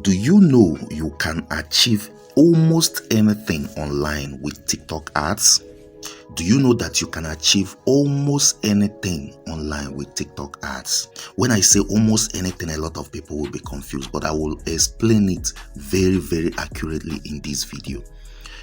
Do you know you can achieve almost anything online with TikTok ads? Do you know that you can achieve almost anything online with TikTok ads? When I say almost anything, a lot of people will be confused, but I will explain it very accurately in this video.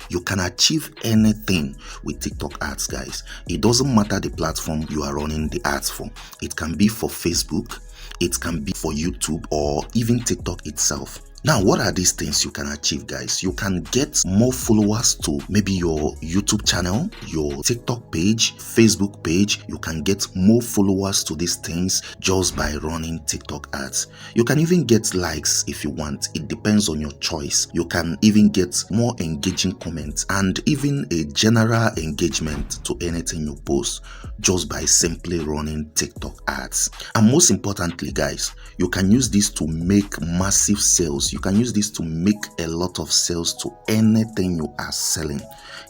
You can achieve anything with TikTok ads, guys. It doesn't matter the platform you are running the ads for. It can be for Facebook, it can be for YouTube, or even TikTok itself. Now, what are these things you can achieve, guys? You can get more followers to maybe your YouTube channel, your TikTok page, Facebook page. You can get more followers to these things just by running TikTok ads. You can even get likes if you want. It depends on your choice. You can even get more engaging comments and even a general engagement to anything you post just by simply running TikTok ads. And most importantly, guys, you can use this to make massive sales. You can use this to make a lot of sales to anything you are selling.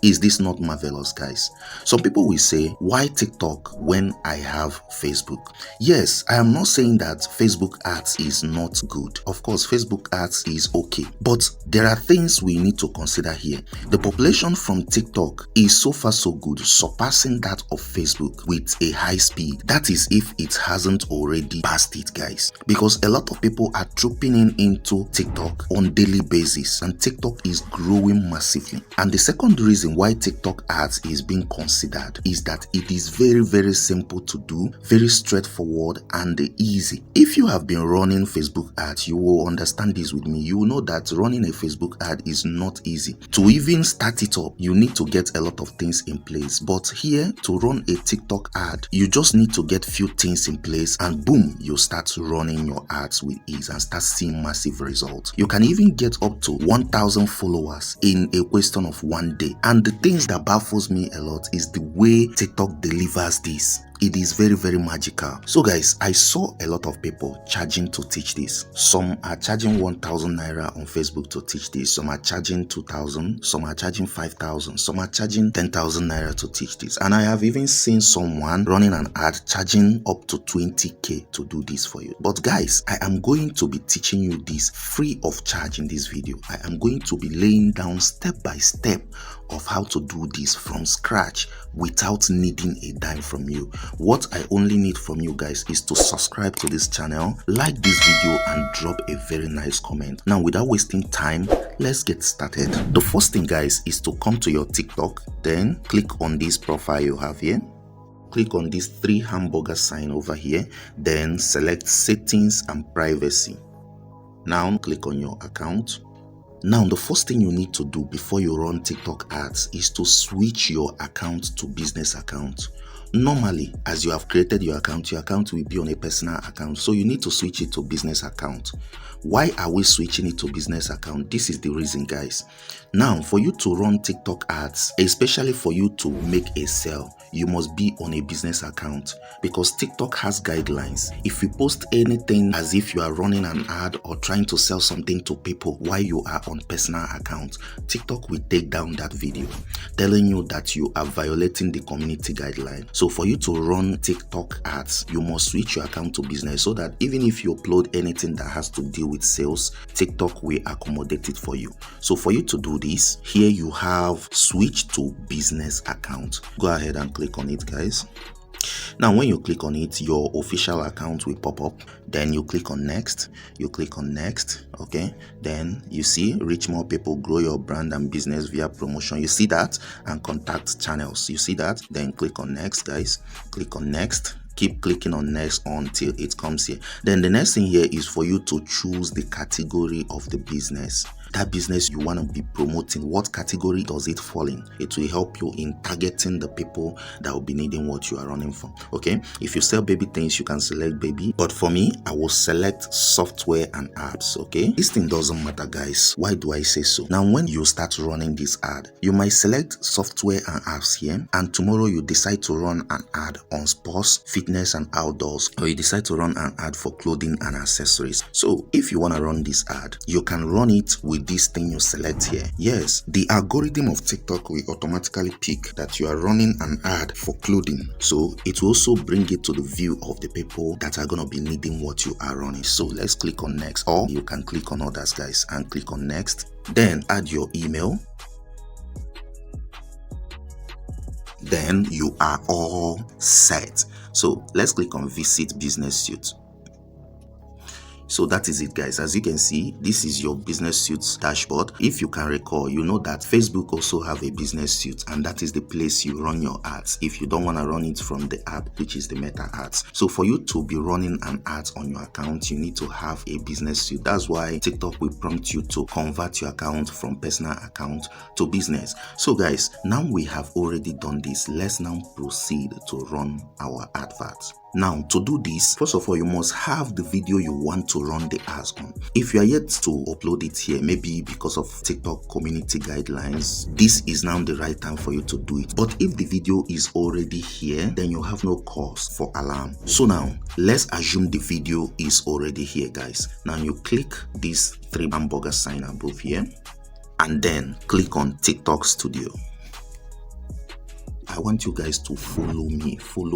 Is this not marvelous, guys? Some people will say, why TikTok when I have Facebook? Yes, I am not saying that Facebook ads is not good. Of course, Facebook ads is okay. But there are things we need to consider here. The population from TikTok is so far so good, surpassing that of Facebook with a high speed. That is if it hasn't already passed it, guys. Because a lot of people are trooping into TikTok on daily basis, and TikTok is growing massively. And the second reason why TikTok ads is being considered is that it is very simple to do, very straightforward and easy. If you have been running Facebook ads, you will understand this with me. You will know that running a Facebook ad is not easy. To even start it up, you need to get a lot of things in place. But here, to run a TikTok ad, you just need to get few things in place and boom, you start running your ads with ease and start seeing massive results. You can even get up to 1,000 followers in a question of one day. And the things that baffles me a lot is the way TikTok delivers this. It is very magical. So guys, I saw a lot of people charging to teach this. Some are charging 1,000 naira on Facebook to teach this. Some are charging 2,000. Some are charging 5,000. Some are charging 10,000 naira to teach this. And I have even seen someone running an ad charging up to 20k to do this for you. But guys, I am going to be teaching you this free of charge in this video. I am going to be laying down step by step of how to do this from scratch without needing a dime from you. What I only need from you guys is to subscribe to this channel, like this video and drop a very nice comment. Now, without wasting time, let's get started. The first thing, guys, is to come to your TikTok, then click on this profile you have here. Click on this 3 hamburger sign over here, then select settings and privacy. Now click on your account. Now, the first thing you need to do before you run TikTok ads is to switch your account to business account. Normally, as you have created your account will be on a personal account. So you need to switch it to business account. Why are we switching it to business account? This is the reason, guys. Now, for you to run TikTok ads, especially for you to make a sale, you must be on a business account because TikTok has guidelines. If you post anything as if you are running an ad or trying to sell something to people while you are on personal account, TikTok will take down that video, telling you that you are violating the community guideline. So for you to run TikTok ads, you must switch your account to business so that even if you upload anything that has to deal with sales, TikTok will accommodate it for you. So for you to do this, here you have switch to business account. Go ahead and click on it, guys. Now, when you click on it, your official account will pop up. Then you click on next. You click on next. Okay. Then you see reach more people, grow your brand and business via promotion. You see that, and contact channels. You see that. Then click on next, guys. Click on next. Keep clicking on next until it comes here. Then the next thing here is for you to choose the category of the business. That business you want to be promoting, what category does it fall in? It will help you in targeting the people that will be needing what you are running for. Okay, if you sell baby things, you can select baby, but for me, I will select software and apps. Okay, this thing doesn't matter, guys. Why do I say so? Now, when you start running this ad, you might select software and apps here, and tomorrow you decide to run an ad on sports, fitness and outdoors, or you decide to run an ad for clothing and accessories. So if you want to run this ad, you can run it with this thing you select here. Yes, the algorithm of TikTok will automatically pick that you are running an ad for clothing, so it will also bring it to the view of the people that are going to be needing what you are running. So let's click on next, or you can click on others, guys, and click on next. Then add your email. Then you are all set. So let's click on visit business suite. So that is it, guys. As you can see, this is your business suits dashboard. If you can recall, you know that Facebook also have a business suite, and that is the place you run your ads if you don't want to run it from the app, which is the Meta ads. So for you to be running an ad on your account, you need to have a business suite. That's why TikTok will prompt you to convert your account from personal account to business. So guys, now we have already done this. Let's now proceed to run our adverts. Now, to do this, first of all, you must have the video you want to run the ads on. If you are yet to upload it here, maybe because of TikTok community guidelines, this is now the right time for you to do it. But if the video is already here, then you have no cause for alarm. So now, let's assume the video is already here, guys. Now you click this 3 hamburger sign above here, and then click on TikTok Studio. I want you guys to follow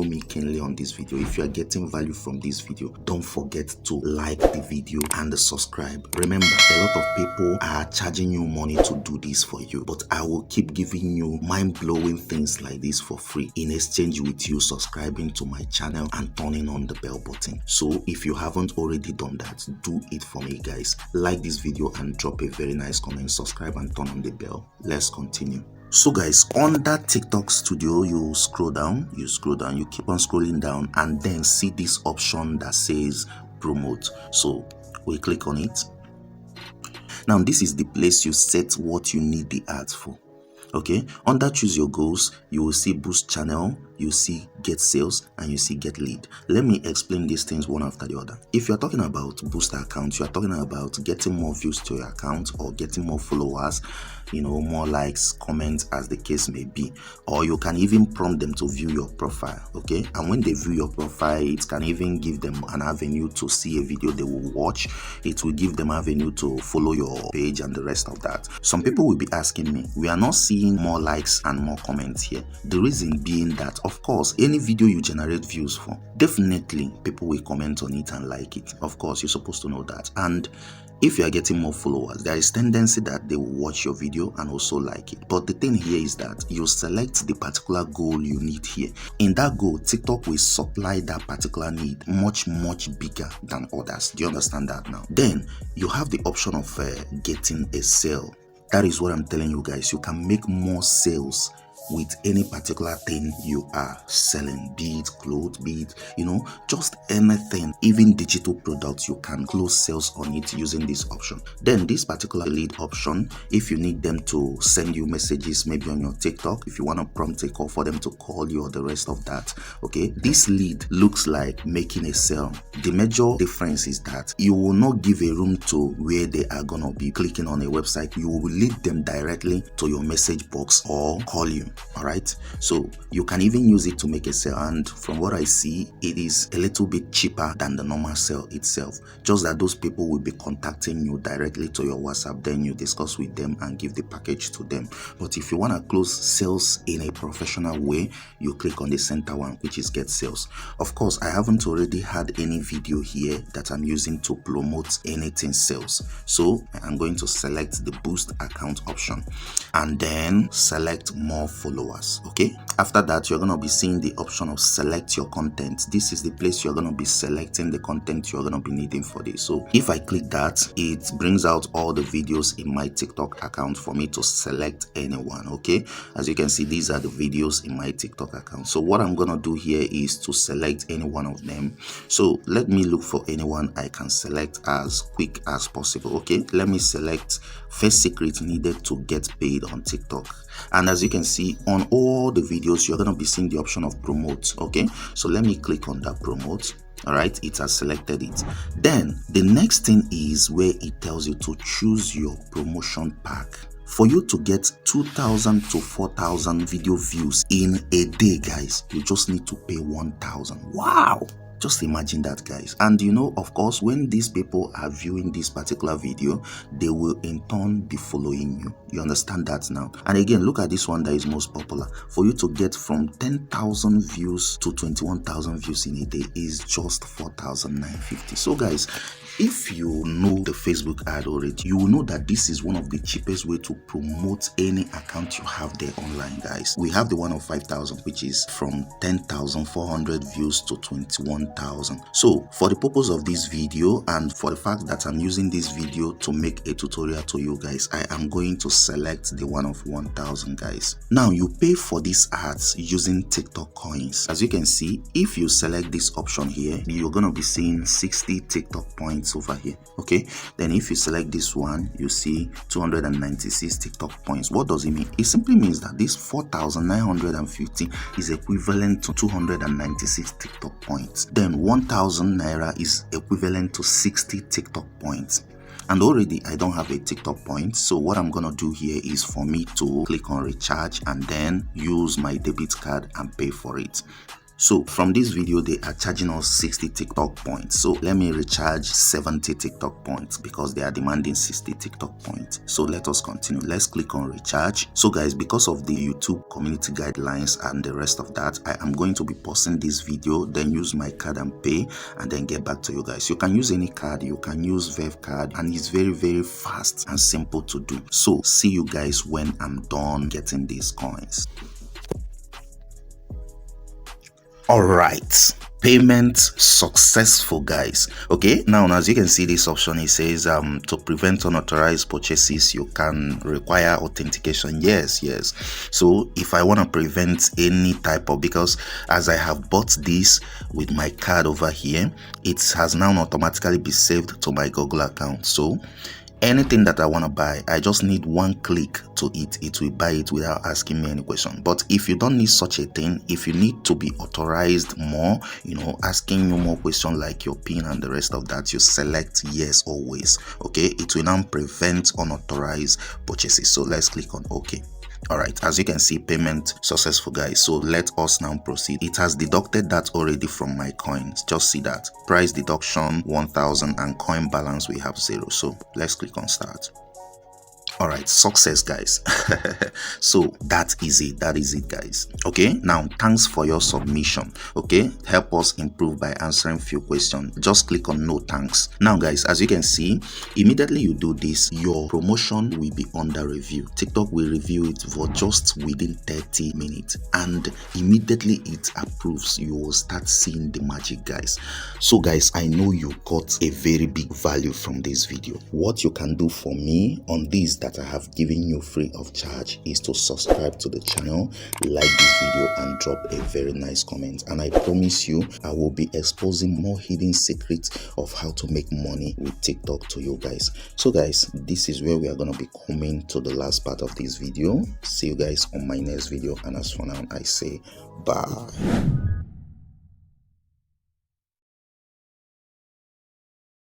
me keenly on this video. If you are getting value from this video, don't forget to like the video and subscribe. Remember, a lot of people are charging you money to do this for you, but I will keep giving you mind-blowing things like this for free in exchange with you subscribing to my channel and turning on the bell button. So if you haven't already done that, do it for me, guys. Like this video and drop a very nice comment, subscribe and turn on the bell. Let's continue. So guys, under TikTok Studio, you scroll down, you keep on scrolling down, and then see this option that says promote. So we click on it. Now this is the place you set what you need the ads for. Okay, under choose your goals, you will see boost channel, you see get sales, and you see get lead. Let me explain these things one after the other. If you're talking about boost account, you're talking about getting more views to your account or getting more followers, you know, more likes, comments, as the case may be. Or you can even prompt them to view your profile. Okay, and when they view your profile, it can even give them an avenue to see a video they will watch. It will give them avenue to follow your page and the rest of that. Some people will be asking me, we are not seeing more likes and more comments here. The reason being that, of course, any video you generate views for, definitely people will comment on it and like it. Of course, you're supposed to know that. And if you are getting more followers, there is tendency that they will watch your video and also like it. But the thing here is that you select the particular goal you need here. In that goal, TikTok will supply that particular need much bigger than others. Do you understand that now? Then you have the option of getting a sale. That is what I'm telling you guys. You can make more sales with any particular thing you are selling, be it clothes, be it, you know, just anything, even digital products. You can close sales on it using this option. Then this particular lead option, if you need them to send you messages, maybe on your TikTok, if you want to prompt a call for them to call you or the rest of that, okay, this lead looks like making a sale. The major difference is that you will not give a room to where they are gonna be clicking on a website. You will lead them directly to your message box or call you. All right, so you can even use it to make a sale, and from what I see, it is a little bit cheaper than the normal sale itself. Just that those people will be contacting you directly to your WhatsApp, then you discuss with them and give the package to them. But if you want to close sales in a professional way, you click on the center one, which is get sales. Of course, I haven't already had any video here that I'm using to promote anything sales, so I'm going to select the boost account option and then select more followers. Okay, after that, you're going to be seeing the option of select your content. This is the place you're going to be selecting the content you're going to be needing for this. So if I click that, it brings out all the videos in my TikTok account for me to select anyone. Okay, as you can see, these are the videos in my TikTok account. So what I'm going to do here is to select any one of them. So let me look for anyone I can select as quick as possible. Okay, let me select first secret needed to get paid on TikTok. And as you can see, on all the videos, you're going to be seeing the option of promote. Okay, so let me click on that promote. All right, it has selected it. Then the next thing is where it tells you to choose your promotion pack. For you to get 2,000 to 4,000 video views in a day, guys, you just need to pay 1,000. Wow! Just imagine that, guys. And you know, of course, when these people are viewing this particular video, they will in turn be following you. You understand that now? And again, look at this one that is most popular. For you to get from 10,000 views to 21,000 views in a day is just 4,950. So guys, if you know the Facebook ad already, you will know that this is one of the cheapest way to promote any account you have there online, guys. We have the one of 5,000, which is from 10,400 views to 21,000. So for the purpose of this video and for the fact that I'm using this video to make a tutorial to you guys, I am going to select the one of 1,000, guys. Now you pay for these ads using TikTok coins. As you can see, if you select this option here, you're going to be seeing 60 TikTok points over here. Okay, then if you select this one, you see 296 TikTok points. What does it mean? It simply means that this 4,950 is equivalent to 296 TikTok points. Then 1,000 naira is equivalent to 60 TikTok points. And already I don't have a TikTok point, so what I'm gonna do here is for me to click on recharge and then use my debit card and pay for it. So from this video, they are charging us 60 TikTok points. So let me recharge 70 TikTok points because they are demanding 60 TikTok points. So let us continue. Let's click on recharge. So guys, because of the YouTube community guidelines and the rest of that, I am going to be pausing this video, then use my card and pay, and then get back to you guys. You can use any card, you can use Verve card, and it's very, very fast and simple to do. So see you guys when I'm done getting these coins. All right, payment successful, guys. Okay, now as you can see, this option, it says to prevent unauthorized purchases, you can require authentication. Yes. So if I want to prevent any type of, because as I have bought this with my card over here, it has now automatically be saved to my Google account. So anything that I want to buy, I just need one click to it. It will buy it without asking me any question. But if you don't need such a thing, if you need to be authorized more, asking you more questions like your PIN and the rest of that, you select yes always. Okay, it will now prevent unauthorized purchases. So let's click on OK. All right, as you can see, payment successful, guys. So let us now proceed. It has deducted that already from my coins. Just see that price deduction 1,000 and coin balance we have 0. So let's click on start. All right, success, guys. So that is it, guys. Okay, now thanks for your submission. Okay, help us improve by answering few questions. Just click on no thanks. Now guys, as you can see, immediately you do this, your promotion will be under review. TikTok will review it for just within 30 minutes, and immediately it approves. You will start seeing the magic, guys. So guys, I know you got a very big value from this video. What you can do for me on this that I have given you free of charge is to subscribe to the channel, like this video, and drop a very nice comment. And I promise you, I will be exposing more hidden secrets of how to make money with TikTok to you guys. So guys, this is where we are going to be coming to the last part of this video. See you guys on my next video, and as for now, I say bye.